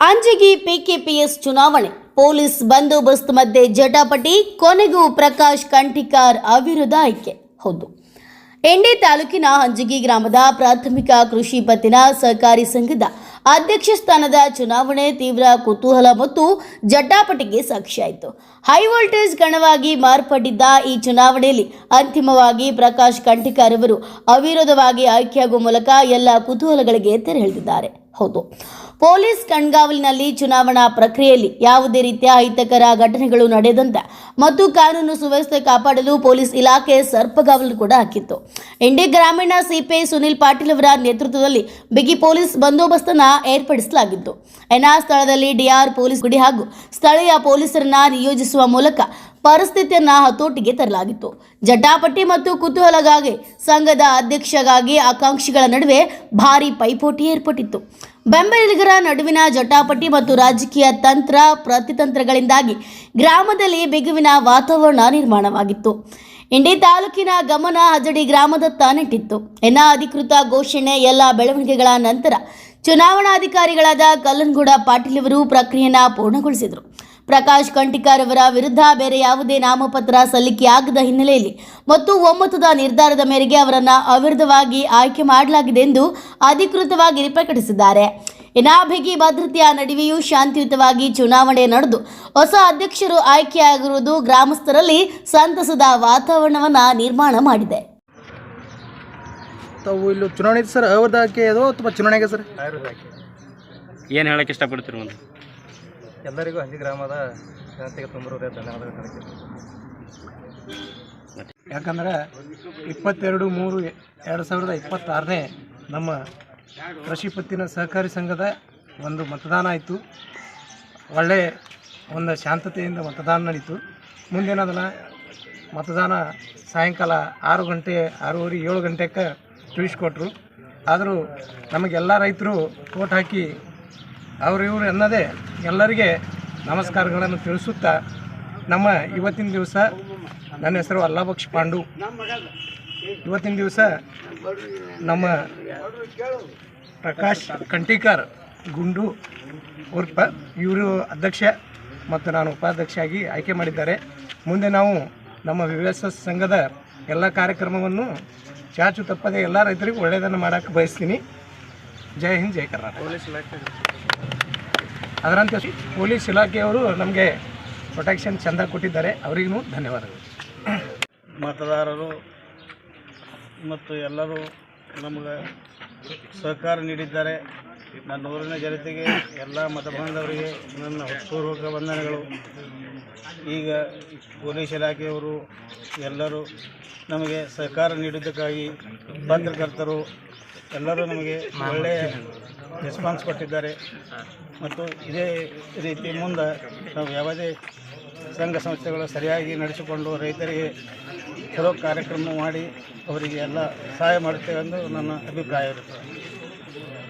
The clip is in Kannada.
ಅಂಜಗಿ ಪಿಕೆಪಿಎಸ್ ಚುನಾವಣೆ ಪೊಲೀಸ್ ಬಂದೋಬಸ್ತ್ ಮಧ್ಯೆ ಜಟಾಪಟಿ, ಕೊನೆಗೂ ಪ್ರಕಾಶ್ ಕಂಠಿಕಾರ್ ಅವಿರೋಧ ಆಯ್ಕೆ. ಹೌದು, ಇಂಡಿ ತಾಲೂಕಿನ ಅಂಜಗಿ ಗ್ರಾಮದ ಪ್ರಾಥಮಿಕ ಕೃಷಿ ಪತ್ತಿನ ಸಹಕಾರಿ ಸಂಘದ ಅಧ್ಯಕ್ಷ ಸ್ಥಾನದ ಚುನಾವಣೆ ತೀವ್ರ ಕುತೂಹಲ ಮತ್ತು ಜಟಾಪಟಿಗೆ ಸಾಕ್ಷಿಯಾಯಿತು. ಹೈ ವೋಲ್ಟೇಜ್ ಕಣವಾಗಿ ಮಾರ್ಪಟ್ಟಿದ್ದ ಈ ಚುನಾವಣೆಯಲ್ಲಿ ಅಂತಿಮವಾಗಿ ಪ್ರಕಾಶ್ ಕಂಠಿಕಾರ್ ಅವರು ಅವಿರೋಧವಾಗಿ ಆಯ್ಕೆಯಾಗುವ ಮೂಲಕ ಎಲ್ಲ ಕುತೂಹಲಗಳಿಗೆ ತೆರೆ ಎಳೆದಿದ್ದಾರೆ. ಹೌದು, ಪೊಲೀಸ್ ಕಣ್ಗಾವಲಿನಲ್ಲಿ ಚುನಾವಣಾ ಪ್ರಕ್ರಿಯೆಯಲ್ಲಿ ಯಾವುದೇ ರೀತಿಯ ಅಹಿತಕರ ಘಟನೆಗಳು ನಡೆದಂತೆ ಮತ್ತು ಕಾನೂನು ಸುವ್ಯವಸ್ಥೆ ಕಾಪಾಡಲು ಪೊಲೀಸ್ ಇಲಾಖೆ ಸರ್ಪಗಾವಲು ಕೂಡ ಹಾಕಿತ್ತು. ಇಂಡಿ ಗ್ರಾಮೀಣ ಸಿಪಿಐ ಸುನಿಲ್ ಪಾಟೀಲ್ ಅವರ ನೇತೃತ್ವದಲ್ಲಿ ಬಿಗಿ ಪೊಲೀಸ್ ಬಂದೋಬಸ್ತನ್ನು ಏರ್ಪಡಿಸಲಾಗಿತ್ತು. ಸ್ಥಳದಲ್ಲಿ ಡಿಆರ್ ಪೊಲೀಸ್ ಗುಡಿ ಹಾಗೂ ಸ್ಥಳೀಯ ಪೊಲೀಸರನ್ನ ನಿಯೋಜಿಸುವ ಮೂಲಕ ಪರಿಸ್ಥಿತಿಯನ್ನ ಹತೋಟಿಗೆ ತರಲಾಗಿತ್ತು. ಜಟಾಪಟಿ ಮತ್ತು ಕುತೂಹಲಗಾಗಿ ಸಂಘದ ಅಧ್ಯಕ್ಷಗಾಗಿ ಆಕಾಂಕ್ಷಿಗಳ ನಡುವೆ ಭಾರೀ ಪೈಪೋಟಿ ಏರ್ಪಟ್ಟಿತ್ತು. ಬೆಂಬಲಿಗರ ನಡುವಿನ ಜಟಾಪಟಿ ಮತ್ತು ರಾಜಕೀಯ ತಂತ್ರ ಪ್ರತಿತಂತ್ರಗಳಿಂದಾಗಿ ಗ್ರಾಮದಲ್ಲಿ ಬಿಗುವಿನ ವಾತಾವರಣ ನಿರ್ಮಾಣವಾಗಿತ್ತು. ಇಂಡಿ ತಾಲೂಕಿನ ಗಮನ ಹಜಡಿ ಗ್ರಾಮದತ್ತ ನೆಟ್ಟಿತ್ತು. ಅಧಿಕೃತ ಘೋಷಣೆ ಎಲ್ಲ ಬೆಳವಣಿಗೆಗಳ ನಂತರ ಚುನಾವಣಾಧಿಕಾರಿಗಳಾದ ಕಲ್ಲನಗೌಡ ಪಾಟೀಲ್ ಅವರು ಪ್ರಕ್ರಿಯೆಯನ್ನು ಪೂರ್ಣಗೊಳಿಸಿದರು. ಪ್ರಕಾಶ್ ಕಂಠಿಕಾರ್ ಅವರ ವಿರುದ್ಧ ಬೇರೆ ಯಾವುದೇ ನಾಮಪತ್ರ ಸಲ್ಲಿಕೆಯಾಗದ ಹಿನ್ನೆಲೆಯಲ್ಲಿ ಮತ್ತು ಒಮ್ಮತದ ನಿರ್ಧಾರದ ಮೇರೆಗೆ ಅವರನ್ನು ಅವಿರೋಧವಾಗಿ ಆಯ್ಕೆ ಮಾಡಲಾಗಿದೆ ಎಂದು ಅಧಿಕೃತವಾಗಿ ಪ್ರಕಟಿಸಿದ್ದಾರೆ. ಬಿಗಿ ಭದ್ರತೆಯ ನಡುವೆಯೂ ಶಾಂತಿಯುತವಾಗಿ ಚುನಾವಣೆ ನಡೆದು ಹೊಸ ಅಧ್ಯಕ್ಷರು ಆಯ್ಕೆಯಾಗಿರುವುದು ಗ್ರಾಮಸ್ಥರಲ್ಲಿ ಸಂತಸದ ವಾತಾವರಣವನ್ನು ನಿರ್ಮಾಣ ಮಾಡಿದೆ. ಇಲ್ಲಿ ಚುನಾವಣೆ ಸರ್ ಅವಧಾಕೆ ಅದು ಅಥವಾ ಚುನಾವಣೆಗೆ ಸರ್ ಏನು ಹೇಳಕ್ಕೆ ಇಷ್ಟಪಡ್ತೀರಿ? ಒಂದು ಎಲ್ಲರಿಗೂ ಅಂಜಿ ಗ್ರಾಮದ ಜನತೆಗೆ ತುಂಬ ಧನ್ಯವಾದಗಳು. ಯಾಕಂದರೆ 22/3/2026 ನಮ್ಮ ಕೃಷಿ ಪತ್ತಿನ ಸಹಕಾರಿ ಸಂಘದ ಒಂದು ಮತದಾನ ಆಯಿತು. ಒಳ್ಳೆಯ ಒಂದು ಶಾಂತತೆಯಿಂದ ಮತದಾನ ನಡೀತು. ಮುಂದೇನದಲ್ಲ ಮತದಾನ ಸಾಯಂಕಾಲ 6 ಗಂಟೆ 6:30 7 ಗಂಟೆಗೆ ತಿಳಿಸ್ಕೊಟ್ರು. ಆದರೂ ನಮಗೆಲ್ಲ ರೈತರು ಓಟ್ ಹಾಕಿ ಇವರು ಅನ್ನದೇ ಎಲ್ಲರಿಗೆ ನಮಸ್ಕಾರಗಳನ್ನು ತಿಳಿಸುತ್ತಾ ನಮ್ಮ ಇವತ್ತಿನ ದಿವಸ ನನ್ನ ಹೆಸರು ಅಲ್ಲಾಬಕ್ಷ ಪಾಂಡು. ಇವತ್ತಿನ ದಿವಸ ನಮ್ಮ ಪ್ರಕಾಶ್ ಕಂಠಿಕಾರ್ ಗುಂಡು ಉರ್ಪ ಇವರು ಅಧ್ಯಕ್ಷ ಮತ್ತು ನಾನು ಉಪಾಧ್ಯಕ್ಷರಾಗಿ ಆಯ್ಕೆ ಮಾಡಿದ್ದಾರೆ. ಮುಂದೆ ನಾವು ನಮ್ಮ ವಿಎಸ್ಎಸ್ ಸಂಘದ ಎಲ್ಲ ಕಾರ್ಯಕ್ರಮವನ್ನು ಚಾಚು ತಪ್ಪದೆ ಎಲ್ಲ ರೈತರಿಗೂ ಒಳ್ಳೆಯದನ್ನು ಮಾಡೋಕ್ಕೆ ಬಯಸ್ತೀನಿ. ಜೈ ಹಿಂದ್, ಜೈ ಕರ್ನಾಟಕ. ಅದರಂತೆ ಪೊಲೀಸ್ ಇಲಾಖೆಯವರು ನಮಗೆ ಪ್ರೊಟೆಕ್ಷನ್ ಚಂದ ಕೊಟ್ಟಿದ್ದಾರೆ, ಅವರಿಗೂ ಧನ್ಯವಾದಗಳು. ಮತದಾರರು ಮತ್ತು ಎಲ್ಲರೂ ನಮಗೆ ಸಹಕಾರ ನೀಡಿದ್ದಾರೆ. ನನ್ನ ಊರಿನ ಜನತೆಗೆ ಎಲ್ಲ ಮತಬಾಂಧವರಿಗೆ ನನ್ನ ಪೂರ್ವಕ ವಂದನೆಗಳು. ಈಗ ಪೊಲೀಸ್ ಇಲಾಖೆಯವರು ಎಲ್ಲರೂ ನಮಗೆ ಸಹಕಾರ ನೀಡಿದ್ದಕ್ಕಾಗಿ ಪತ್ರಕರ್ತರು ಎಲ್ಲರೂ ನಮಗೆ ಒಳ್ಳೆಯ ರೆಸ್ಪಾನ್ಸ್ ಕೊಟ್ಟಿದ್ದಾರೆ. ಮತ್ತು ಇದೇ ರೀತಿ ಮುಂದೆ ನಾವು ಯಾವುದೇ ಸಂಘ ಸಂಸ್ಥೆಗಳು ಸರಿಯಾಗಿ ನಡೆಸಿಕೊಂಡು ರೈತರಿಗೆ ಚಲೋ ಕಾರ್ಯಕ್ರಮ ಮಾಡಿ ಅವರಿಗೆ ಎಲ್ಲ ಸಹಾಯ ಮಾಡುತ್ತೇವೆ ಎಂದು ನನ್ನ ಅಭಿಪ್ರಾಯ ಇರುತ್ತದೆ.